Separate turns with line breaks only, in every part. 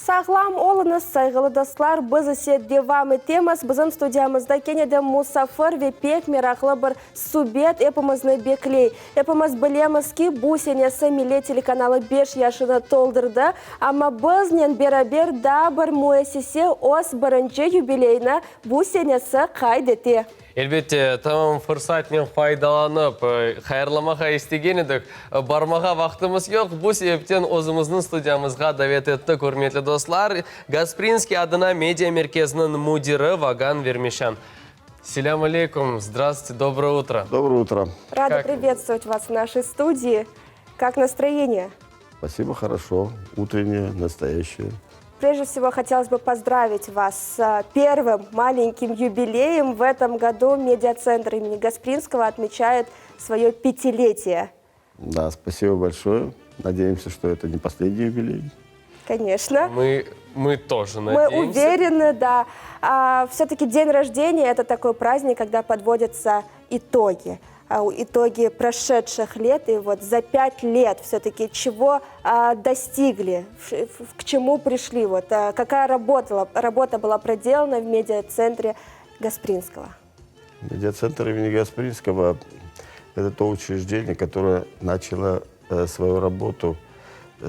Sağlam olunuz, saygılı dostlar. Biz ise devam etemiz. Bizim stüdyamızda Kenede Musafir ve pek meraklı bir subjet hepimizni bekley. Hepimiz bilemiz ki bu senesi Milli Telekanalı 5 yaşını toldurdu. Ama bizle beraber da bir müessese öz birinci юбилейini bu senesi kaydetti.
Elbette tamam fırsatdan faydalanıp hayırlamağa istegen edik. Barmağa vaktimiz yok. Bu sebepten özümüzün stüdyamızga davet ettik, hürmetli dostlar. Gasprinski adına Медиа Merkezi'nin müdiri Vagan Vermishyan. Селям алейкум, здравствуйте, доброе утро.
Доброе утро.
Рада приветствовать вас в нашей студии. Как настроение?
Спасибо, хорошо. Утреннее, настоящее.
Прежде всего, хотелось бы поздравить вас с первым маленьким юбилеем. В этом году медиацентр имени Гаспринского отмечает свое 5-летие.
Да, спасибо большое. Надеемся, что это не последний юбилей.
Конечно.
Мы тоже надеемся.
Мы уверены, да. Все-таки день рождения – это такой праздник, когда подводятся итоги. Итоги прошедших лет, и вот за 5 лет все-таки чего достигли, к чему пришли, вот, какая работа была проделана в медиацентре Гаспринского?
Медиацентр имени Гаспринского – это то учреждение, которое начало свою работу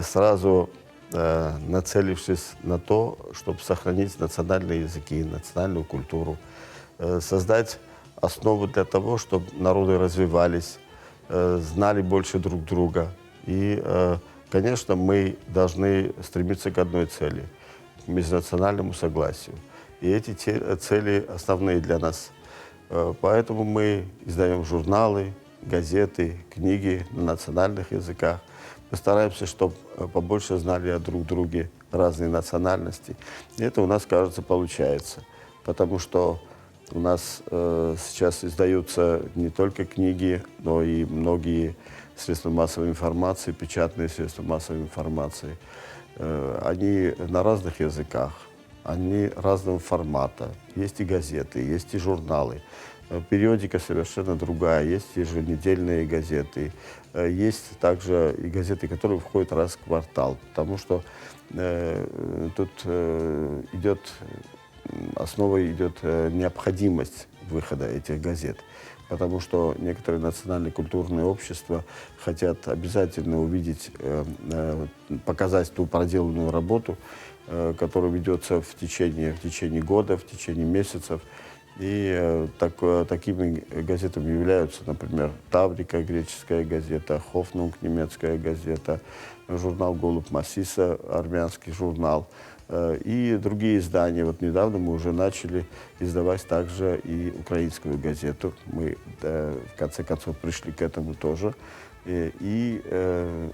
сразу нацелившись на то, чтобы сохранить национальные языки, национальную культуру, создать основу для того, чтобы народы развивались, знали больше друг друга. И, конечно, мы должны стремиться к одной цели – к межнациональному согласию. И эти цели основные для нас. Поэтому мы издаем журналы, газеты, книги на национальных языках. Мы стараемся, чтобы побольше знали о друг друге разные национальности. И это у нас, кажется, получается. Потому что у нас сейчас издаются не только книги, но и многие средства массовой информации, печатные средства массовой информации. Они на разных языках, они разного формата. Есть и газеты, есть и журналы. Периодика совершенно другая. Есть еженедельные газеты. Есть также и газеты, которые входят раз в квартал. Потому что тут основой идет необходимость выхода этих газет. Потому что некоторые национальные культурные общества хотят обязательно увидеть, показать ту проделанную работу, которая ведется в течение года, в течение месяцев. И такими газетами являются, например, «Таврика» греческая газета, «Хофнунг» немецкая газета, журнал «Голубь Массиса» армянский журнал и другие издания. Вот недавно мы уже начали издавать также и украинскую газету. Мы в конце концов пришли к этому тоже. И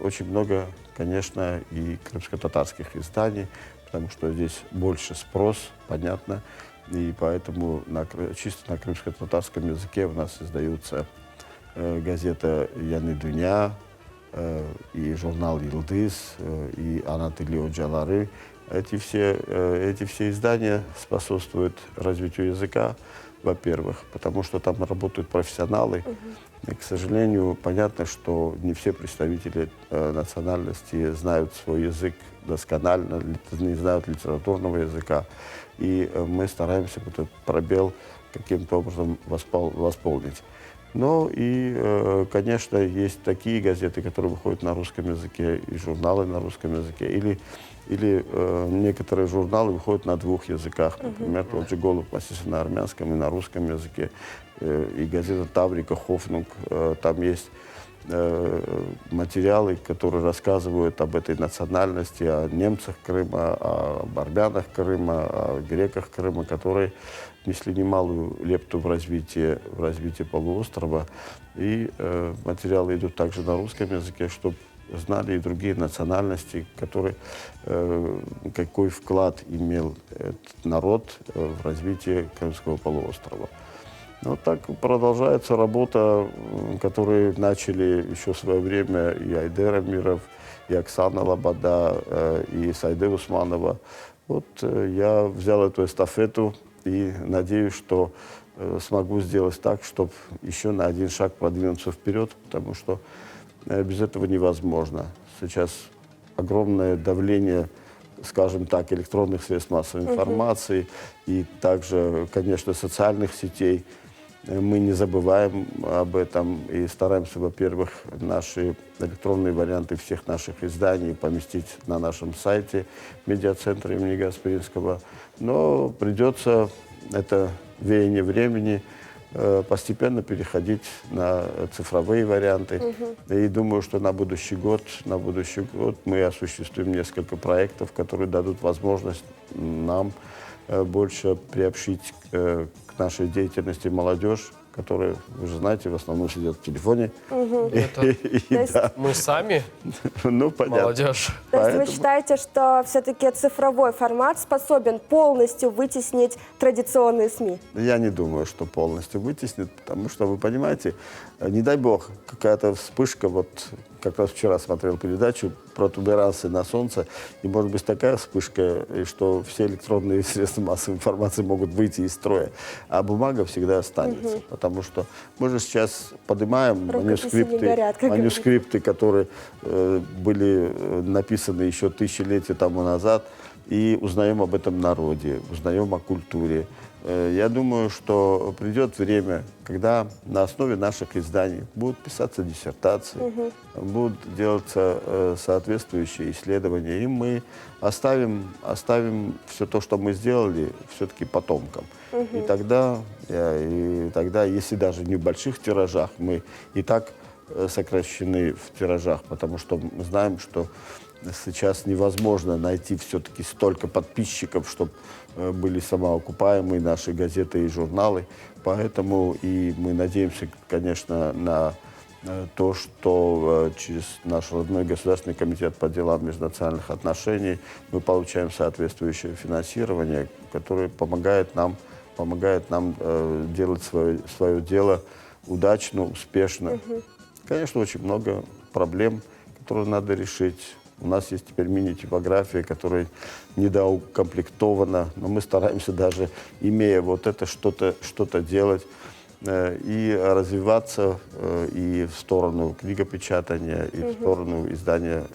очень много, конечно, и крымско-татарских изданий, потому что здесь больше спрос, понятно. И поэтому чисто на крымско-татарском языке у нас издаются газета «Яны Дуня», и журнал «Йылдыз», и «Анатолий Оджалары». Эти все издания способствуют развитию языка, во-первых, потому что там работают профессионалы. И, к сожалению, понятно, что не все представители национальности знают свой язык досконально, не знают литературного языка. И мы стараемся этот пробел каким-то образом восполнить. Но и, конечно, есть такие газеты, которые выходят на русском языке, и журналы на русском языке, или некоторые журналы выходят на 2 языках. Например, тот же «Голубь Массиса» на армянском и на русском языке, и газета «Таврика», «Хофнунг». Там есть материалы, которые рассказывают об этой национальности, о немцах Крыма, об армянах Крыма, о греках Крыма, которые внесли немалую лепту в развитие полуострова. И материалы идут также на русском языке, чтобы знали и другие национальности, какой вклад имел этот народ в развитие Крымского полуострова. Вот так продолжается работа, которую начали еще в свое время и Айдер Амиров, и Оксана Лобода, и Сайде Усманова. Вот я взял эту эстафету и надеюсь, что смогу сделать так, чтобы еще на один шаг продвинуться вперед, потому что без этого невозможно. Сейчас огромное давление скажем так, электронных средств массовой информации и также, конечно, социальных сетей. Мы не забываем об этом и стараемся, во-первых, наши электронные варианты всех наших изданий поместить на нашем сайте медиацентра имени Гаспринского. Но придется, это веяние времени, постепенно переходить на цифровые варианты. И думаю, что на будущий год мы осуществим несколько проектов, которые дадут возможность нам больше приобщить к нашей деятельности молодежь, которые, вы же знаете, в основном сидят в телефоне.
Мы сами
Ну, понятно.
молодежь.
То есть вы считаете, что все-таки цифровой формат способен полностью вытеснить традиционные СМИ?
Я не думаю, что полностью вытеснит, потому что, вы понимаете, не дай бог, какая-то вспышка, вот как раз вчера смотрел передачу про туберанцы на солнце, и может быть такая вспышка, и что все электронные средства массовой информации могут выйти из строя, а бумага всегда останется, потому что мы же сейчас поднимаем манускрипты, которые были написаны еще тысячелетия тому назад, и узнаем об этом народе, узнаем о культуре. Я думаю, что придет время, когда на основе наших изданий будут писаться диссертации, будут делаться соответствующие исследования, и мы оставим все то, что мы сделали, все-таки потомкам. И тогда, если даже не в больших тиражах, мы и так сокращены в тиражах, потому что мы знаем, что сейчас невозможно найти все-таки столько подписчиков, чтобы были самоокупаемые наши газеты и журналы. Поэтому и мы надеемся, конечно, на то, что через наш родной Государственный комитет по делам межнациональных отношений мы получаем соответствующее финансирование, которое помогает нам делать свое дело удачно, успешно. Конечно, очень много проблем, которые надо решить. У нас есть теперь мини-типография, которая недоукомплектована, но мы стараемся даже, имея вот это, что-то делать и развиваться и в сторону книгопечатания, и в сторону издания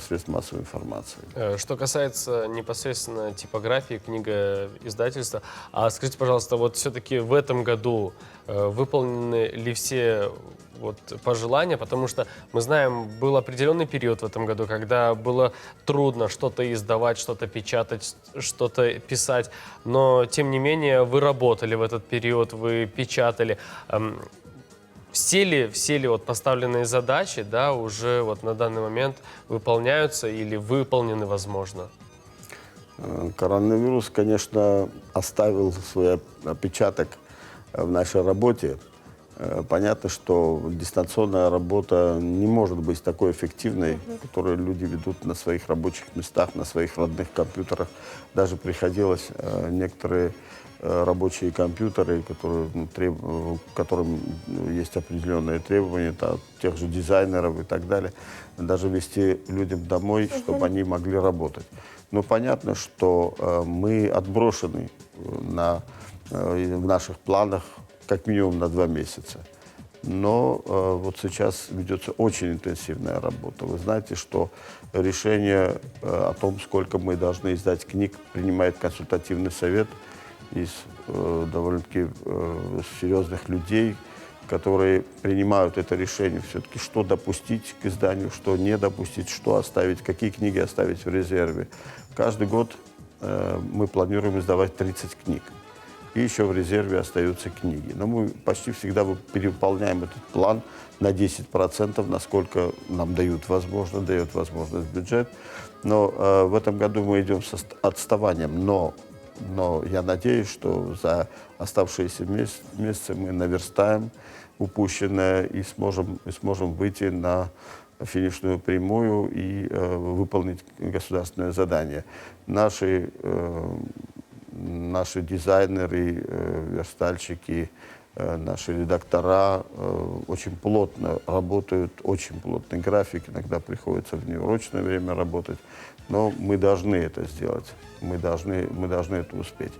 средств массовой информации.
Что касается непосредственно типографии, книгоиздательства, а скажите, пожалуйста, вот все-таки в этом году выполнены ли все вот пожелания, потому что мы знаем, был определенный период в этом году, когда было трудно что-то издавать, что-то печатать, что-то писать, но тем не менее вы работали в этот период, вы печатали. Все ли вот поставленные задачи, да, уже вот на данный момент выполняются или выполнены, возможно?
Коронавирус, конечно, оставил свой отпечаток в нашей работе. Понятно, что дистанционная работа не может быть такой эффективной, которую люди ведут на своих рабочих местах, на своих родных компьютерах. Даже приходилось некоторые рабочие компьютеры, которым есть определенные требования, тех же дизайнеров и так далее, даже везти людям домой, чтобы они могли работать. Но понятно, что мы отброшены в наших планах как минимум на 2 месяца. Но вот сейчас ведется очень интенсивная работа. Вы знаете, что решение о том, сколько мы должны издать книг, принимает консультативный совет из довольно-таки серьезных людей, которые принимают это решение все-таки, что допустить к изданию, что не допустить, что оставить, какие книги оставить в резерве. Каждый год мы планируем издавать 30 книг. И еще в резерве остаются книги. Но мы почти всегда переполняем этот план на 10%, насколько нам дает возможность бюджет. Но в этом году мы идем с отставанием. Но я надеюсь, что за оставшиеся месяцы мы наверстаем упущенное и сможем выйти на финишную прямую и выполнить государственное задание. Наши дизайнеры, верстальщики, наши редактора очень плотно работают, очень плотный график, иногда приходится в неурочное время работать, но мы должны это сделать, мы должны это успеть.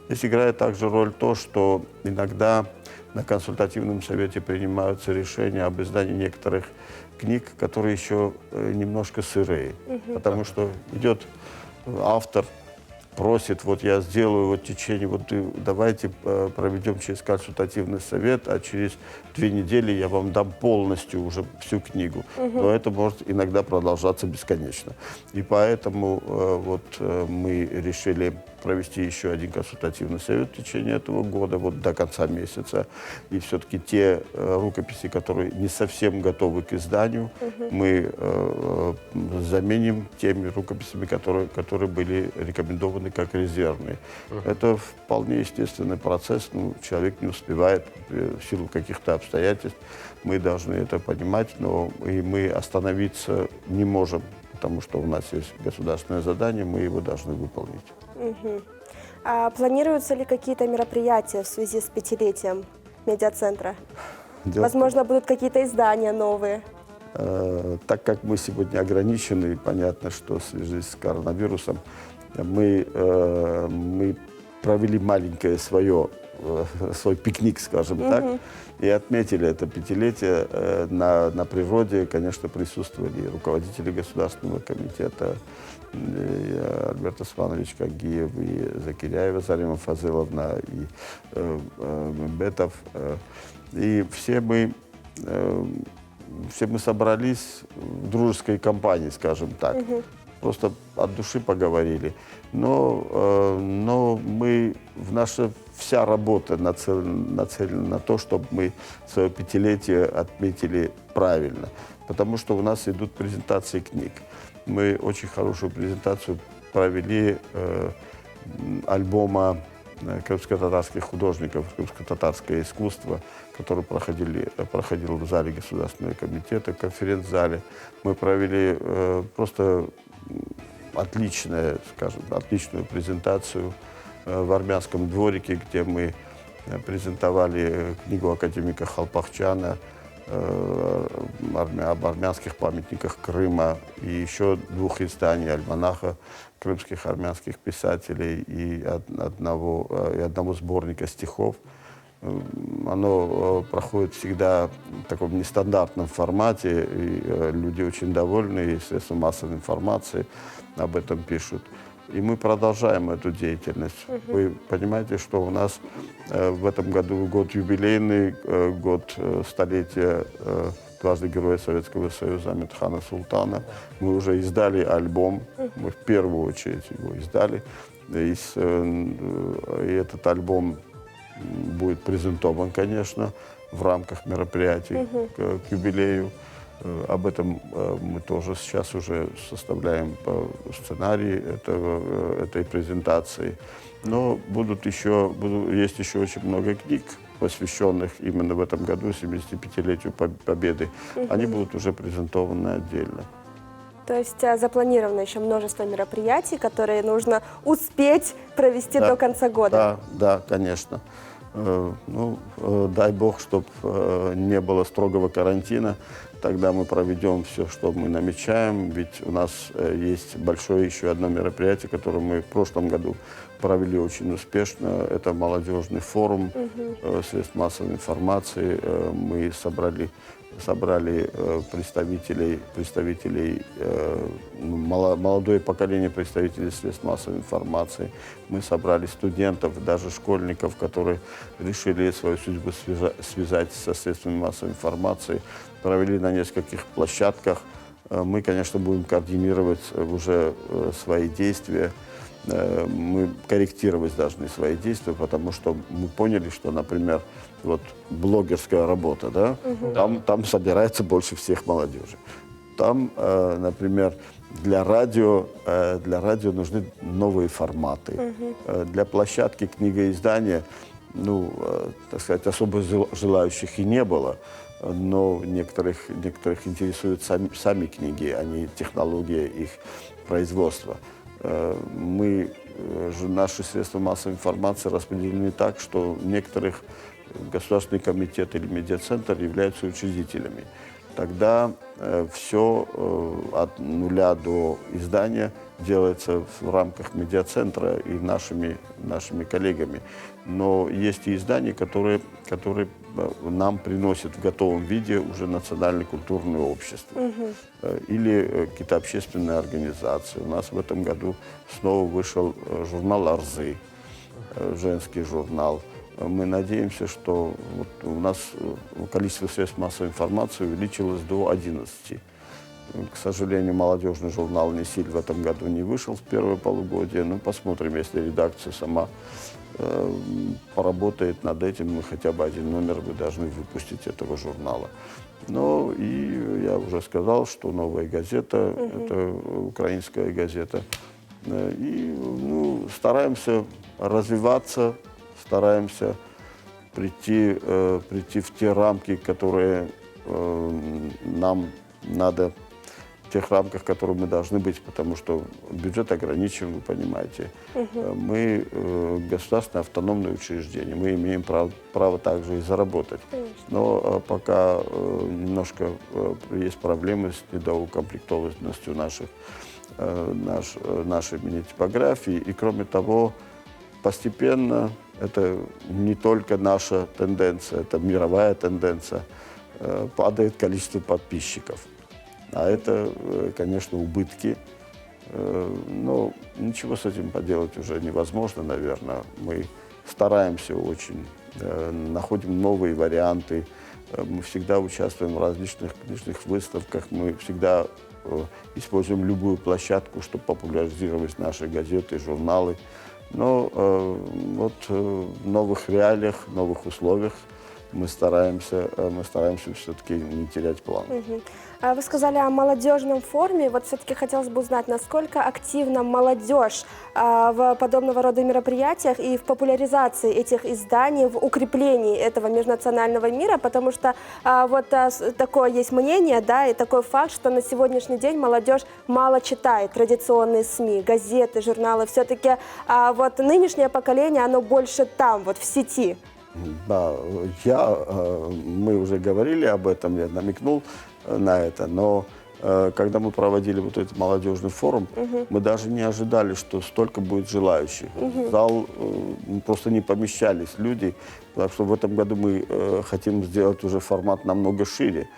Здесь играет также роль то, что иногда на консультативном совете принимаются решения об издании некоторых книг, которые еще немножко сырые, потому что идет автор просит, вот я сделаю вот в течение, вот давайте проведем через консультативный совет, а через 2 недели я вам дам полностью уже всю книгу. Но это может иногда продолжаться бесконечно. И поэтому мы решили провести еще один консультативный совет в течение этого года, вот до конца месяца. И все-таки те рукописи, которые не совсем готовы к изданию, мы заменим теми рукописями, которые были рекомендованы как резервные. Это вполне естественный процесс. Ну, человек не успевает в силу каких-то обстоятельств. Мы должны это понимать, но и мы остановиться не можем, потому что у нас есть государственное задание, мы его должны выполнить.
А планируются ли какие-то мероприятия в связи с 5-летием медиацентра? Возможно, будут какие-то издания новые?
Так как мы сегодня ограничены, понятно, что в связи с коронавирусом, мы провели маленькое свой пикник, скажем так, и отметили это 5-летие. На природе, конечно, присутствовали и руководители Государственного комитета, и Альберт Османович Кагиев, и Закиряева Зарима Фазыловна, и Бетов. И все мы собрались в дружеской компании, скажем так. Просто от души поговорили. Но наша вся работа нацелена на то, чтобы мы свое 5-летие отметили правильно. Потому что у нас идут презентации книг. Мы очень хорошую презентацию провели альбома крымско-татарских художников, крымско-татарское искусство, который проходил в зале Государственного комитета, в конференц-зале. Мы провели просто отличную презентацию в армянском дворике, где мы презентовали книгу академика Халпахчана об армянских памятниках Крыма и еще 2 изданий альманаха крымских армянских писателей и одного сборника стихов. Оно проходит всегда в таком нестандартном формате, и люди очень довольны, и средства массовой информации об этом пишут. И мы продолжаем эту деятельность. Вы понимаете, что у нас в этом году год юбилейный, год столетия дважды Героя Советского Союза Амитхана Султана. Мы уже издали альбом, мы в первую очередь его издали. И этот альбом будет презентован, конечно, в рамках мероприятий к юбилею. Об этом мы тоже сейчас уже составляем сценарий этой презентации. Но есть еще очень много книг, посвященных именно в этом году 75-летию Победы. Они будут уже презентованы отдельно.
То есть запланировано еще множество мероприятий, которые нужно успеть провести до конца года.
Да, конечно. Дай бог, чтобы не было строгого карантина. Тогда мы проведем все, что мы намечаем. Ведь у нас есть большое еще одно мероприятие, которое мы в прошлом году провели очень успешно. Это молодежный форум средств массовой информации. Мы собрали представителей молодое поколение представителей средств массовой информации. Мы собрали студентов, даже школьников, которые решили свою судьбу связать со средствами массовой информации. Провели на нескольких площадках. Мы, конечно, будем координировать уже свои действия. Мы корректировать должны свои действия, потому что мы поняли, что, например, вот блогерская работа, да, там собирается больше всех молодежи. Там, например, для радио нужны новые форматы. Для площадки книгоиздания, так сказать, особо желающих и не было. Но некоторых интересуют сами книги, а не технология их производства. Наши средства массовой информации распределены так, что некоторых Государственный комитет или медиацентр являются учредителями. Тогда все от нуля до издания делается в рамках медиацентра и нашими коллегами. Но есть и издания, которые нам приносят в готовом виде уже национальное культурное общество или какие-то общественные организации. У нас в этом году снова вышел журнал «Арзы», женский журнал. Мы надеемся, что вот у нас количество средств массовой информации увеличилось до 11. К сожалению, молодежный журнал «Несиль» в этом году не вышел в первое полугодие. Но посмотрим, если редакция сама поработает над этим, мы хотя бы один номер вы должны выпустить этого журнала. Ну и я уже сказал, что «Новая газета» это украинская газета. И стараемся развиваться, стараемся прийти в те рамки, которые нам надо, в тех рамках, в которых мы должны быть, потому что бюджет ограничен, вы понимаете. Мы государственное автономное учреждение, мы имеем право также и заработать. Но пока немножко есть проблемы с недоукомплектованностью нашей мини-типографии. И кроме того, постепенно, это не только наша тенденция, это мировая тенденция, падает количество подписчиков. А это, конечно, убытки. Но ничего с этим поделать уже невозможно, наверное. Мы стараемся очень, находим новые варианты. Мы всегда участвуем в различных книжных выставках. Мы всегда используем любую площадку, чтобы популяризировать наши газеты, журналы. Но вот в новых реалиях, в новых условиях мы стараемся все-таки не терять план.
Вы сказали о молодежном форуме. Вот все-таки хотелось бы узнать, насколько активна молодежь в подобного рода мероприятиях и в популяризации этих изданий, в укреплении этого межнационального мира, потому что вот такое есть мнение, да, и такой факт, что на сегодняшний день молодежь мало читает традиционные СМИ, газеты, журналы. Все-таки вот нынешнее поколение, оно больше там, вот в сети.
Да, мы уже говорили об этом, я намекнул на это, но когда мы проводили вот этот молодежный форум, мы даже не ожидали, что столько будет желающих. В зал просто не помещались люди, так что в этом году мы хотим сделать уже формат намного шире,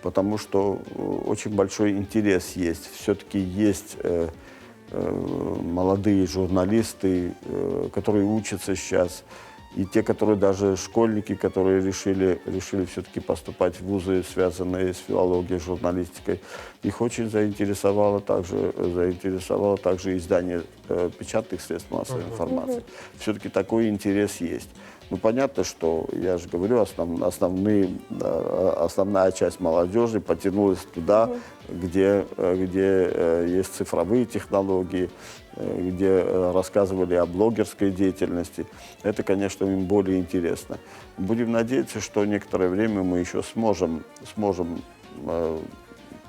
потому что очень большой интерес есть. Все-таки есть молодые журналисты, которые учатся сейчас, и те, которые даже школьники, которые решили все-таки поступать в вузы, связанные с филологией, журналистикой, их очень заинтересовало также издание печатных средств массовой информации. Все-таки такой интерес есть. Ну, понятно, что, я же говорю, основная часть молодежи потянулась туда, где есть цифровые технологии, где рассказывали о блогерской деятельности. Это, конечно, им более интересно. Будем надеяться, что некоторое время мы еще сможем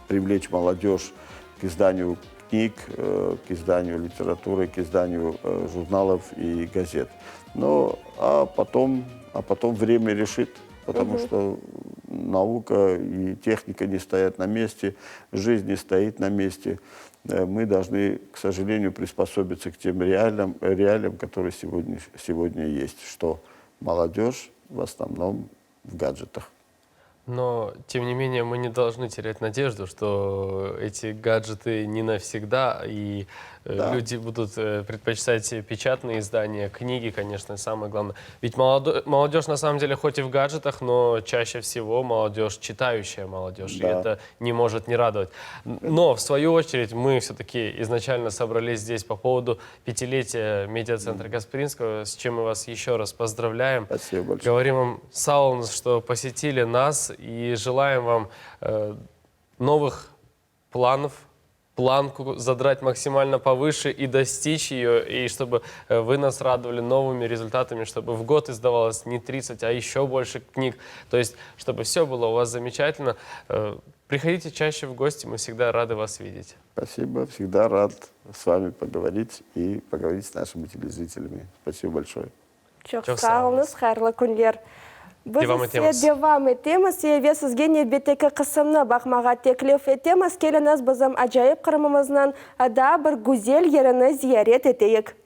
привлечь молодежь к изданию книг, к изданию литературы, к изданию журналов и газет. Но, а потом время решит, потому что наука и техника не стоят на месте, жизнь не стоит на месте. Мы должны, к сожалению, приспособиться к тем реалиям, которые сегодня есть, что молодежь в основном в гаджетах.
Но, тем не менее, мы не должны терять надежду, что эти гаджеты не навсегда, и люди будут предпочитать печатные издания, книги, конечно, самое главное. Ведь молодежь, на самом деле, хоть и в гаджетах, но чаще всего молодежь, читающая молодежь, и это не может не радовать. Но, в свою очередь, мы все-таки изначально собрались здесь по поводу 5-летия медиацентра Гаспринского, с чем мы вас еще раз поздравляем.
Спасибо большое.
Говорим вам, Саулнс, что посетили нас, и желаем вам новых планов, планку задрать максимально повыше и достичь ее, и чтобы вы нас радовали новыми результатами, чтобы в год издавалось не 30, а еще больше книг. То есть, чтобы все было у вас замечательно. Приходите чаще в гости, мы всегда рады вас видеть.
Спасибо, всегда рад с вами поговорить и поговорить с нашими телезрителями. Спасибо большое.
Çok sağ olunuz, hayırlı günler.
Девам етеміз.
Девам етеміз. Еве сізге небеттекі қысымны бақмаға теклif етеміз. Келініз бізім ажайып қырымымызынан ада бір гүзел еріні зиярет етейік.